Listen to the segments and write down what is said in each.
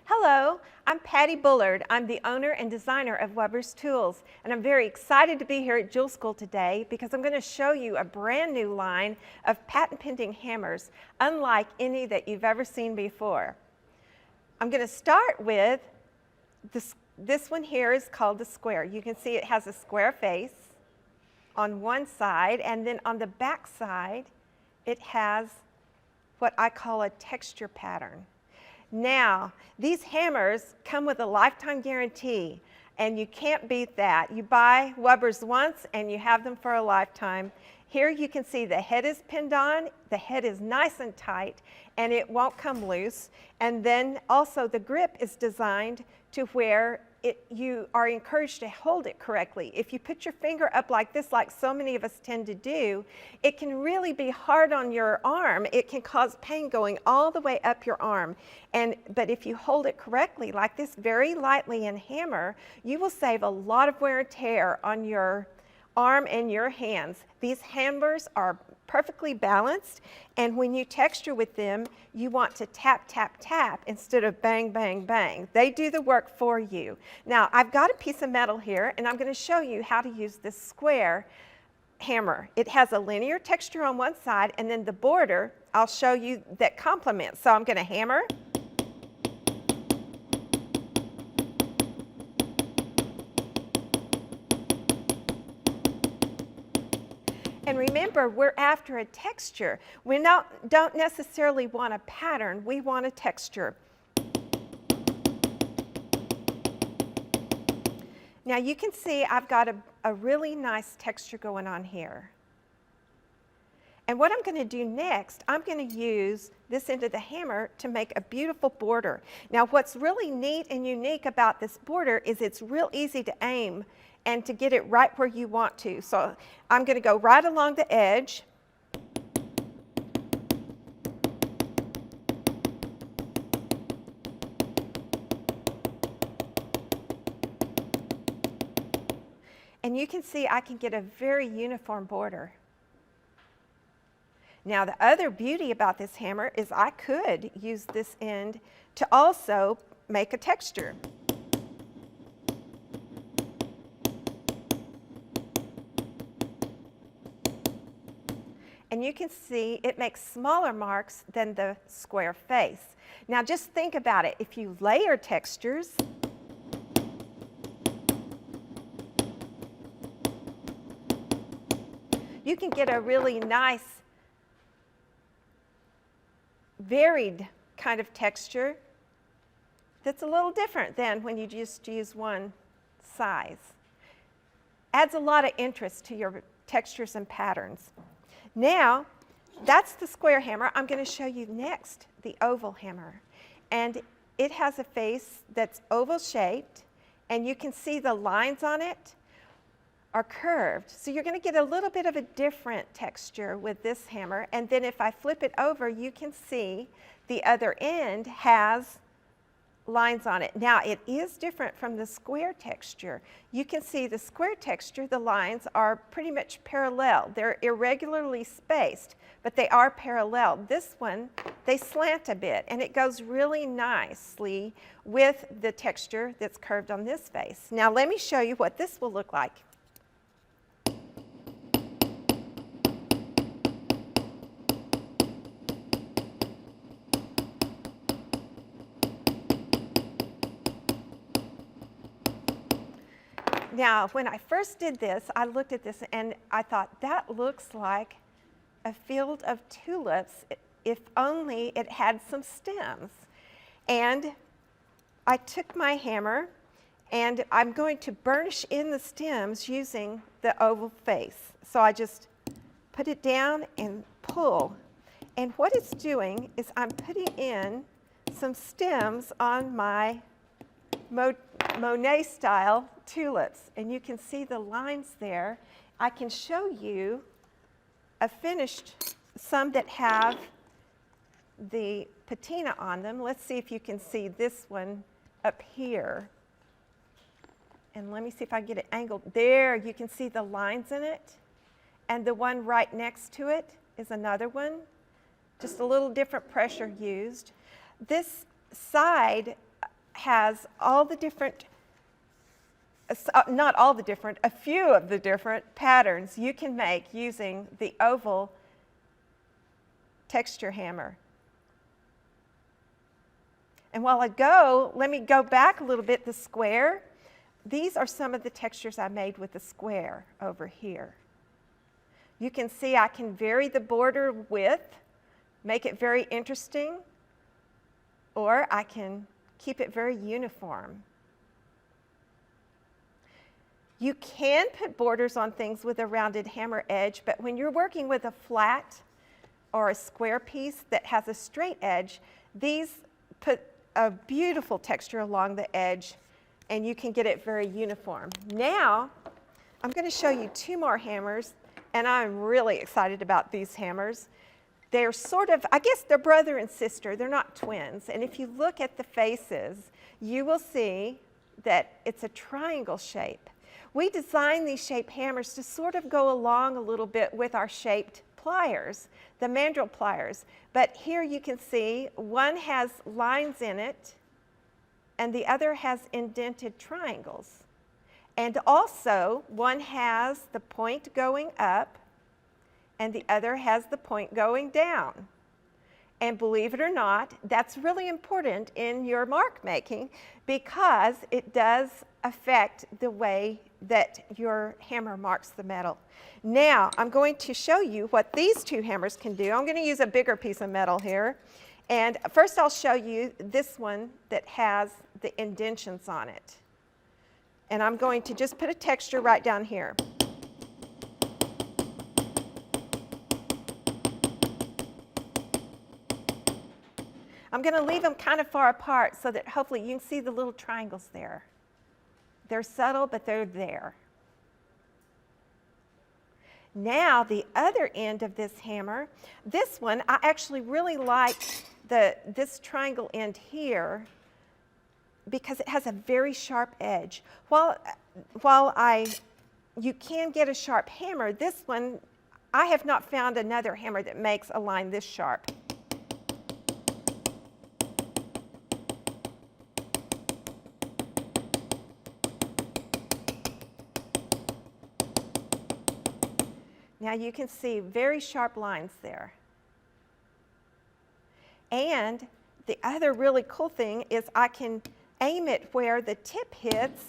Hello, I'm Patti Bullard. I'm the owner and designer of Wubbers Tools, and I'm very excited to be here at Jewel School today because I'm going to show you a brand new line of patent pending hammers, unlike any that you've ever seen before. I'm going to start with this one here is called the square. You can see it has a square face on one side, and then on the back side it has what I call a texture pattern. Now, these hammers come with a lifetime guarantee, and you can't beat that. You buy Wubbers once and you have them for a lifetime. Here you can see the head is pinned on, the head is nice and tight, and it won't come loose. And then also the grip is designed to where you are encouraged to hold it correctly. If you put your finger up like this, like so many of us tend to do, it can really be hard on your arm. It can cause pain going all the way up your arm. But if you hold it correctly, like this, very lightly and hammer, you will save a lot of wear and tear on your arm and your hands. These hammers are perfectly balanced, and when you texture with them, you want to tap, tap, tap instead of bang, bang, bang. They do the work for you. Now, I've got a piece of metal here, and I'm going to show you how to use this square hammer. It has a linear texture on one side, and then the border, I'll show you, that complements. So I'm going to hammer. And remember, we're after a texture. We don't necessarily want a pattern, we want a texture. Now you can see I've got a really nice texture going on here. And what I'm going to do next, I'm going to use this end of the hammer to make a beautiful border. Now what's really neat and unique about this border is it's real easy to aim and to get it right where you want to. So I'm going to go right along the edge. And you can see I can get a very uniform border. Now the other beauty about this hammer is I could use this end to also make a texture. And you can see it makes smaller marks than the square face. Now just think about it. If you layer textures, you can get a really nice, varied kind of texture that's a little different than when you just use one size. Adds a lot of interest to your textures and patterns. Now, that's the square hammer. I'm going to show you next the oval hammer. And it has a face that's oval shaped, and you can see the lines on it are curved. So you're going to get a little bit of a different texture with this hammer. And then if I flip it over, you can see the other end has lines on it. Now it is different from the square texture. You can see the square texture, the lines are pretty much parallel. They're irregularly spaced, but they are parallel. This one, they slant a bit, and it goes really nicely with the texture that's curved on this face. Now let me show you what this will look like. Now, when I first did this, I looked at this and I thought, that looks like a field of tulips, if only it had some stems. And I took my hammer and I'm going to burnish in the stems using the oval face. So I just put it down and pull. And what it's doing is I'm putting in some stems on my Monet style tulips, and you can see the lines there. I can show you a finished, some that have the patina on them. Let's see if you can see this one up here. And let me see if I can get it angled. There, you can see the lines in it. And the one right next to it is another one. Just a little different pressure used. This side has all the different, not all the different, a few of the different patterns you can make using the oval texture hammer. And while I go, let me go back a little bit, the square. These are some of the textures I made with the square over here. You can see I can vary the border width, make it very interesting, or I can keep it very uniform. You can put borders on things with a rounded hammer edge, but when you're working with a flat or a square piece that has a straight edge, these put a beautiful texture along the edge, and you can get it very uniform. Now, I'm going to show you two more hammers, and I'm really excited about these hammers. They're sort of, I guess they're brother and sister. They're not twins. And if you look at the faces, you will see that it's a triangle shape. We designed these shaped hammers to sort of go along a little bit with our shaped pliers, the mandrel pliers. But here you can see one has lines in it and the other has indented triangles. And also one has the point going up and the other has the point going down. And believe it or not, that's really important in your mark making because it does affect the way that your hammer marks the metal. Now, I'm going to show you what these two hammers can do. I'm going to use a bigger piece of metal here. And first I'll show you this one that has the indentions on it. And I'm going to just put a texture right down here. I'm going to leave them kind of far apart so that hopefully you can see the little triangles there. They're subtle, but they're there. Now, the other end of this hammer, this one, I actually really like this triangle end here because it has a very sharp edge. While you can get a sharp hammer, this one, I have not found another hammer that makes a line this sharp. Now you can see very sharp lines there. And the other really cool thing is I can aim it where the tip hits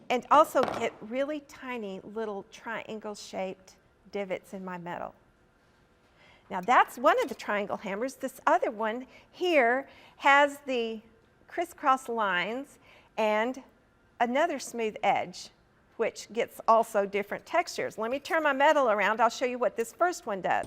and also get really tiny little triangle-shaped divots in my metal. Now that's one of the triangle hammers. This other one here has the crisscross lines and another smooth edge, which gets also different textures. Let me turn my metal around. I'll show you what this first one does.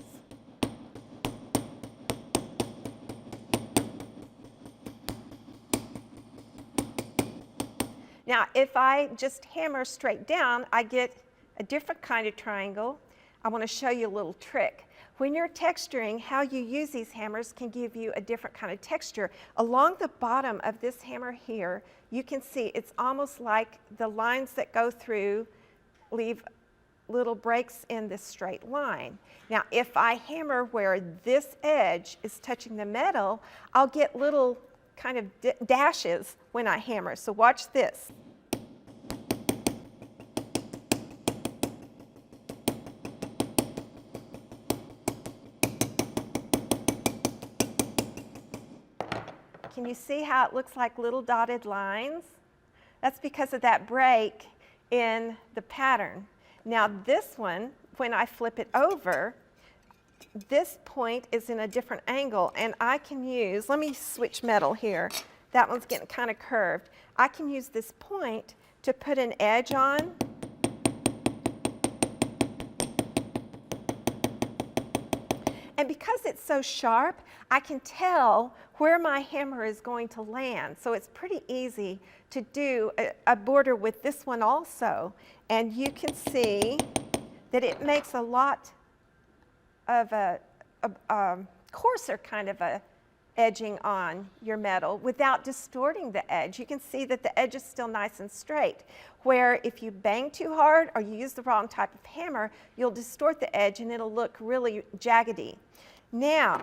Now, if I just hammer straight down, I get a different kind of triangle. I want to show you a little trick. When you're texturing, how you use these hammers can give you a different kind of texture. Along the bottom of this hammer here, you can see it's almost like the lines that go through leave little breaks in this straight line. Now, if I hammer where this edge is touching the metal, I'll get little kind of dashes when I hammer. So watch this. Can you see how it looks like little dotted lines? That's because of that break in the pattern. Now this one, when I flip it over, this point is in a different angle and I can use, let me switch metal here. That one's getting kind of curved. I can use this point to put an edge on. And because it's so sharp, I can tell where my hammer is going to land. So it's pretty easy to do a border with this one also. And you can see that it makes a lot of a coarser kind of a edging on your metal without distorting the edge. You can see that the edge is still nice and straight, where if you bang too hard or you use the wrong type of hammer, you'll distort the edge and it'll look really jaggedy. Now,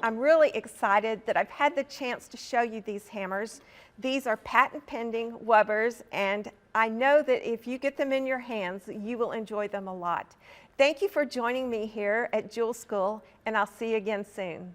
I'm really excited that I've had the chance to show you these hammers. These are patent pending Wubbers, and I know that if you get them in your hands, you will enjoy them a lot. Thank you for joining me here at Jewel School, and I'll see you again soon.